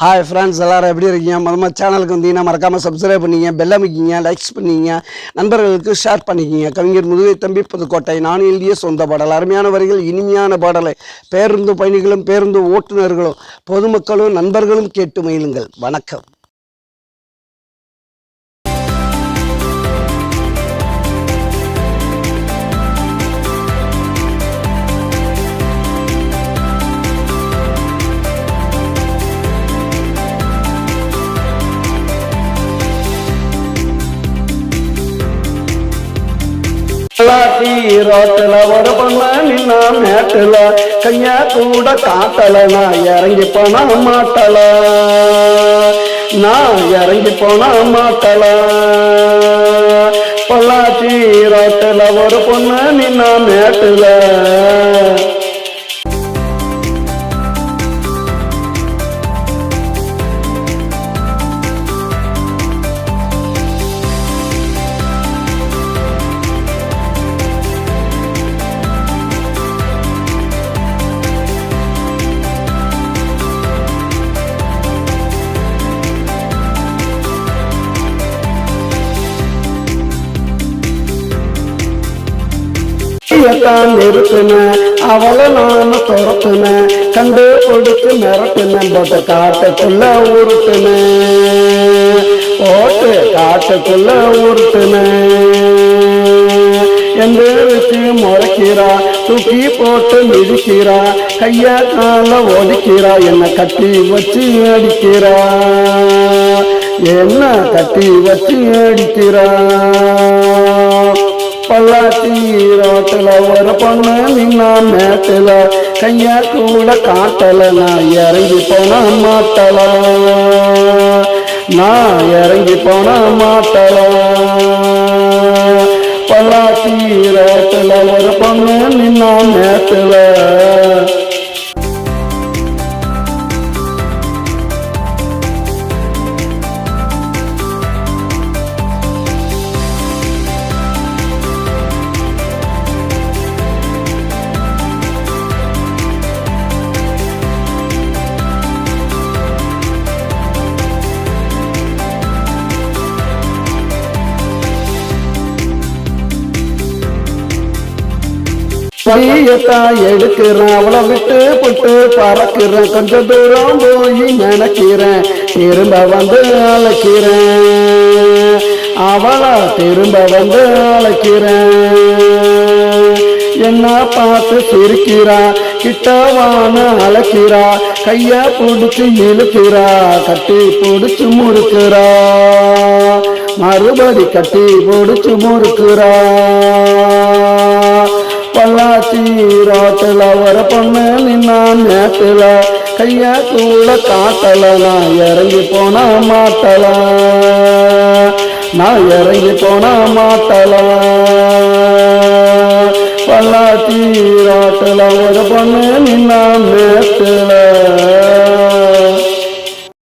Hi friends, எல்லோரும் எப்படி இருக்கீங்க? மொதல் சேனலுக்கு வந்தீங்கன்னா மறக்காமல் சப்ஸ்கிரைப் பண்ணிங்க, பெல் அமைக்கிங்க, லைக்ஸ் பண்ணிங்க, நண்பர்களுக்கு ஷேர் பண்ணிக்கிங்க. கவிஞர் முதுகை தம்பி புதுக்கோட்டை. நான் எழுதிய சொந்த பாடல். அருமையான வரிகள், இனிமையான பாடலை பேருந்து பயணிகளும் பேருந்து ஓட்டுநர்களும் பொதுமக்களும் நண்பர்களும் கேட்டு மகிழுங்கள். வணக்கம். ரோட்டில் ஒரு பொண்ண நின்னா மேட்டுல கையா கூட காட்டல. நான் இறங்கி போனா மாட்டல, நான் இறங்கி போனா மாட்டல. பொள்ளாச்சி ரோட்டில் ஒரு பொண்ணு நின்னா மேட்டுல நிறுத்தின அவளை நான் துரத்துன, கண்டு கொடுத்து மிரட்டுன, போட்டு காட்டுக்குள்ள உருட்டுன, போட்டு காட்டுக்குள்ள உருட்டுன. எந்திரிச்சு முறைக்கிறா, தூக்கி போட்டு மிதிக்கிறா, கைய கால ஒடிக்கிறா, என்ன கட்டி வச்சு அடிக்கிறா, என்ன கட்டி வச்சு அடிக்கிறா. பொள்ளாச்சி ரோட்டில் ஒரு பொண்ணு நின்னா மேட்டுல கையா கூட காட்டல. நான் இறங்கி போன மாட்டல, நான் இறங்கி போன மாட்டல. பொள்ளாச்சி ரோட்டில் ஒரு பொண்ணு நின்னா மேட்டுல எடுக்கிறேன், அவளை விட்டு போட்டு பறக்கிறேன், கொஞ்சம் தூரம் போய் நினைக்கிறேன், திரும்ப வந்து அழைக்கிறேன், அவளை திரும்ப வந்து அழைக்கிறேன். என்ன பார்த்து சிரிக்கிறா, கிட்டவான அழைக்கிறா, கைய பிடிச்சு இழுக்கிறா, கட்டி பிடிச்சு முறுக்கிறா, மறுபடி கட்டி பிடிச்சு முறுக்கிறா. பொள்ளாச்சி ரோட்டில் ஒரு பொண்ணு நின்னா மேட்டுல கைய கூட காட்டல. நான் இறங்கி போன மாட்டல, நான் இறங்கி போன மாட்டல. பொள்ளாச்சி ரோட்டில் ஒரு பொண்ணு நின்னா மேட்டுல